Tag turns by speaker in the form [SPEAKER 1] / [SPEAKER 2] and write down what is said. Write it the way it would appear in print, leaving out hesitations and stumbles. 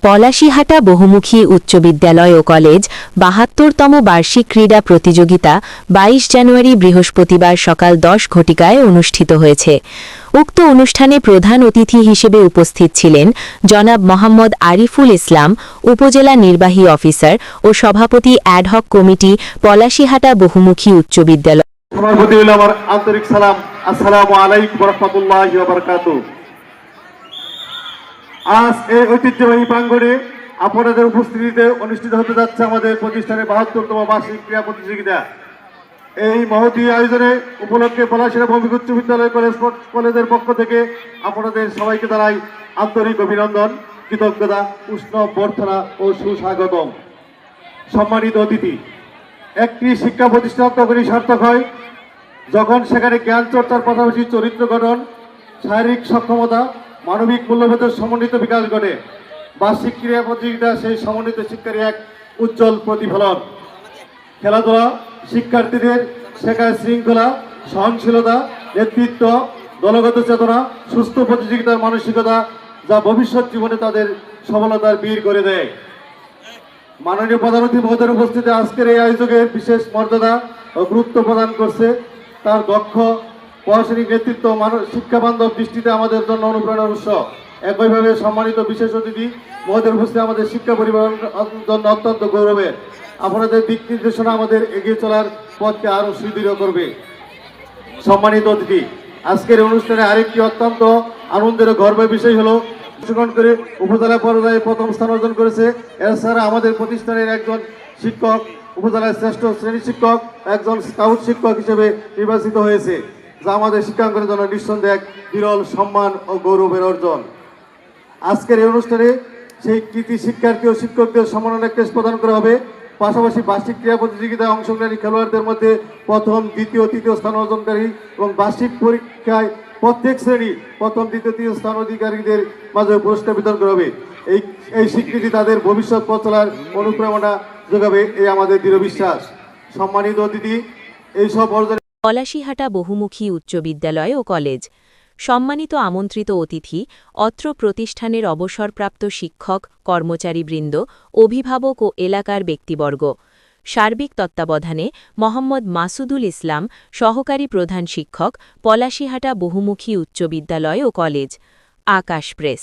[SPEAKER 1] পলাশীহাটা বহুমুখী উচ্চ বিদ্যালয় ও কলেজ ৭২তম বার্ষিক ক্রীড়া প্রতিযোগিতা ২২ জানুয়ারি বৃহস্পতিবার সকাল ১০ ঘটিকায় অনুষ্ঠিত হয়েছে। উক্ত অনুষ্ঠানে প্রধান অতিথি হিসেবে উপস্থিত ছিলেন জনাব মোহাম্মদ আরিফুল ইসলাম, উপজেলা নির্বাহী অফিসার ও সভাপতি অ্যাডহক কমিটি, পলাশীহাটা বহুমুখী উচ্চ বিদ্যালয়।
[SPEAKER 2] আমার আন্তরিক সালাম, আসসালামু আলাইকুম ওয়া রাহমাতুল্লাহি ওয়া বারাকাতুহু। আজ এই ঐতিহ্যবাহী প্রাঙ্গণে আপনাদের উপস্থিতিতে অনুষ্ঠিত হতে যাচ্ছে আমাদের প্রতিষ্ঠানের ৭২তম বার্ষিক ক্রীড়া প্রতিযোগিতা। এই মহতী আয়োজনে উপলক্ষে পলাশীহাটা বহুমুখী উচ্চ বিদ্যালয় কলেজের পক্ষ থেকে আপনাদের সবাইকে জানাই আন্তরিক অভিনন্দন, কৃতজ্ঞতা, উষ্ণ অভ্যর্থনা ও সুস্বাগতম। সম্মানিত অতিথি, একটি শিক্ষা প্রতিষ্ঠান তখনই সার্থক হয় যখন সেখানে জ্ঞান চর্চার পাশাপাশি চরিত্র গঠন, শারীরিক সক্ষমতা, মানবিক মূল্যবোধের সমন্বিত বিকাশ ঘটে। বার্ষিক ক্রীড়া প্রতিযোগিতা সেই সমন্বিত শিক্ষারই এক উজ্জ্বল প্রতিফলন। খেলাধুলা শিক্ষার্থীদের শেখায় শৃঙ্খলা, সহনশীলতা, নেতৃত্ব, দলগত চেতনা, সুস্থ প্রতিযোগিতার মানসিকতা, যা ভবিষ্যৎ জীবনে তাদের সফলতার বীর করে দেয়। মাননীয় প্রধান অতিথি মহোদয়ের উপস্থিতিতে আজকের এই আয়োজকের বিশেষ মর্যাদা ও গুরুত্ব প্রদান করছে তার দক্ষ প্রশাসনিক নেতৃত্ব, শিক্ষা বান্ধব দৃষ্টিতে আমাদের জন্য অনুপ্রেরণার উৎস। একইভাবে সম্মানিত বিশেষ অতিথি মহোদয়ের উপস্থিতি আমাদের শিক্ষা পরিবারের জন্য অত্যন্ত গৌরবের। আপনাদের দিক নির্দেশনা আমাদের এগিয়ে চলার পথকে আরও সুদৃঢ় করবে। সম্মানিত অতিথি, আজকের অনুষ্ঠানে আরেকটি অত্যন্ত আনন্দের ও গর্বের বিষয় হলো অংশগ্রহণ করে উপজেলা পর্যায়ে প্রথম স্থান অর্জন করেছে। এছাড়া আমাদের প্রতিষ্ঠানের একজন শিক্ষক উপজেলার শ্রেষ্ঠ শ্রেণী শিক্ষক, একজন স্কাউট শিক্ষক হিসেবে নির্বাচিত হয়েছে, যা আমাদের শিক্ষাঙ্গনের জন্য নিঃসন্দেহে এক বিরল সম্মান ও গৌরবের অর্জন। আজকের এই অনুষ্ঠানে সেই কৃতি শিক্ষার্থী ও শিক্ষকদের সম্মাননা ক্রেস্ট প্রদান করা হবে। পাশাপাশি বার্ষিক ক্রীড়া প্রতিযোগিতায় অংশগ্রহণকারী খেলোয়াড়দের মধ্যে প্রথম, দ্বিতীয়, তৃতীয় স্থান অর্জনকারী এবং বার্ষিক পরীক্ষায় প্রত্যেক শ্রেণী প্রথম, দ্বিতীয়, তৃতীয় স্থান অধিকারীদের মাঝে পুরস্কার বিতরণ করা হবে। এই স্বীকৃতি তাদের ভবিষ্যৎ পথ চলার অনুপ্রেরণা যোগাবে, এই আমাদের দৃঢ় বিশ্বাস। সম্মানিত অতিথি, এইসব অর্জন
[SPEAKER 1] পলাশীহাটা বহুমুখী উচ্চ বিদ্যালয় ও কলেজ সম্মানিত আমন্ত্রিত অতিথি, অত্র প্রতিষ্ঠানের অবসরপ্রাপ্ত শিক্ষক, কর্মচারীবৃন্দ, অভিভাবক ও এলাকার ব্যক্তিবর্গ, সার্বিক তত্ত্বাবধানে মোহাম্মদ মাসুদুল ইসলাম, সহকারী প্রধান শিক্ষক, পলাশীহাটা বহুমুখী উচ্চ বিদ্যালয় ও কলেজ। আকাশ প্রেস।